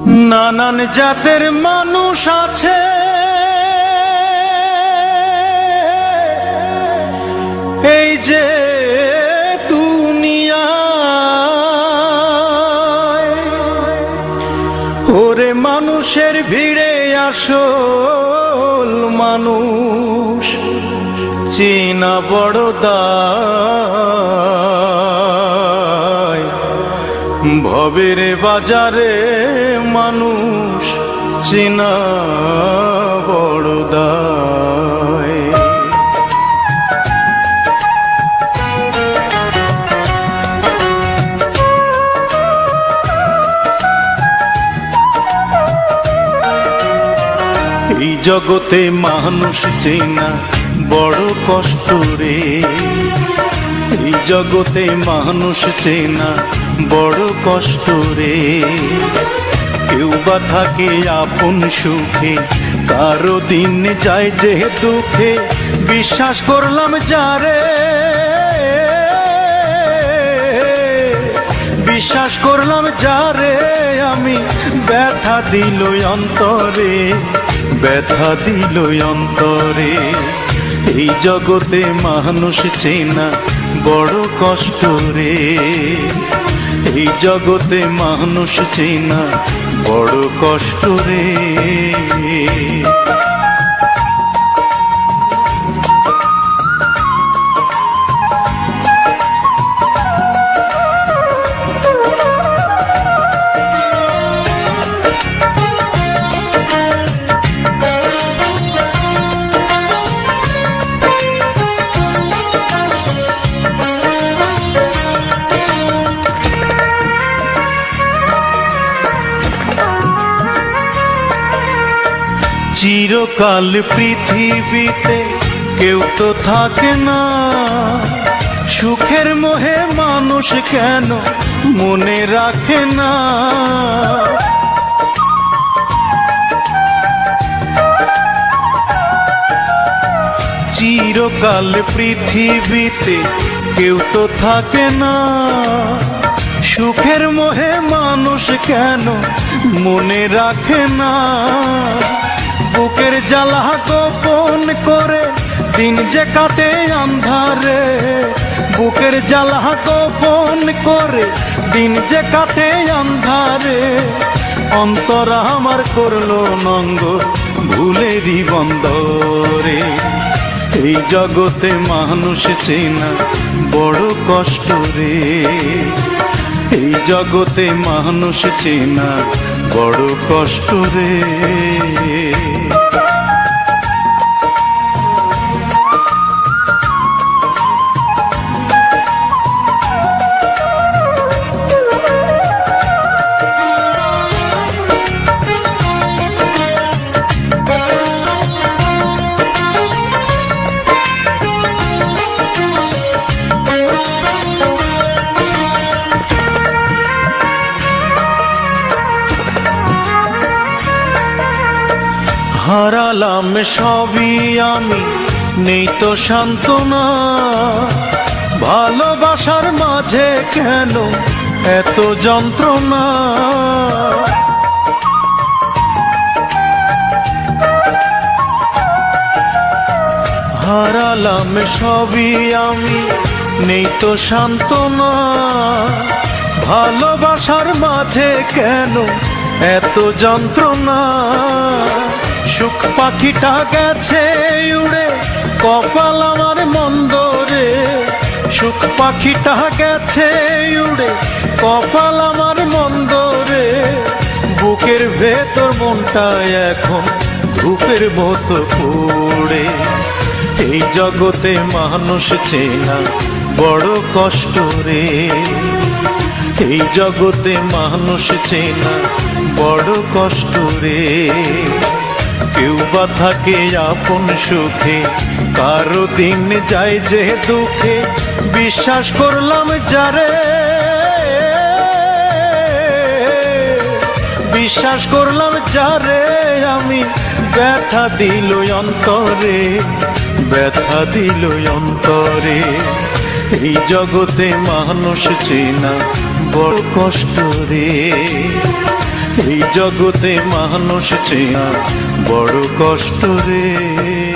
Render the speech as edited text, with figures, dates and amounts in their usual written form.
নানান জাতের মানুষ আছে, এই যে দুনিয়ায়। ওরে মানুষের ভিড়ে আসল মানুষ চেনা বড় দায়। ভবের বাজারে মানুষ চেনা বড় দায়। এই জগতে মানুষ চেনা বড় কষ্ট রে। এই জগতে মানুষ চেনা বড় কষ্ট রে। কেউ বা থাকে আপন সুখে, কারো দিন যায় যে দুঃখে। বিশ্বাস করলাম যারে, বিশ্বাস করলাম যারে আমি, ব্যথা দিল অন্তরে, ব্যথা দিল অন্তরে। এই জগতে মানুষ চেনা বড় কষ্ট রে। এই জগতে মানুষ চেনা বড় কষ্ট রে। চিরকাল পৃথিবীতে কেউ তো থাকে না, সুখের মোহে মানুষ কেন মনে রাখে না। চিরকাল পৃথিবীতে কেউ তো থাকে না, সুখের মোহে মানুষ কেন মনে রাখে না। বুকের জ্বালা গোপন করে দিন যে কাটে আন্ধারে, বুকের জ্বালা গোপন করে দিন যে কাটে আন্ধারে। অন্তর আমার করলো নঙ্গ ভুলেরই বন্দরে। এই জগতে মানুষ চেনা বড় কষ্ট রে। এই জগতে মানুষ চেনা বড় কষ্ট রে। হারালাম সবই আমি, নেই তো সান্ত্বনা। ভালোবাসার মাঝে কেন এত যন্ত্রণা। হারালাম সবই আমি, নেই তো সান্ত্বনা। ভালোবাসার মাঝে কেন এত যন্ত্রণা। সুখ পাখিটা গেছে উড়ে কপাল আমার মন্দ রে। সুখ পাখিটা গেছে উড়ে কপাল আমার মন্দ রে। বুকের ভেতর মনটা এখন ধূপের মতো পড়ে। এই জগতে মানুষ চেনা বড় কষ্ট রে। এই জগতে মানুষ চেনা বড় কষ্ট রে। কেউ বা থাকে আপন সুখে, কারো দিন যায় যে দুঃখে। বিশ্বাস করলাম যারে, বিশ্বাস করলাম যারে আমি, ব্যথা দিল অন্তরে, ব্যথা দিল অন্তরে। এই জগতে মানুষ চেনা বড় কষ্ট রে। এই জগতে মানুষ চেনা বড় কষ্ট রে।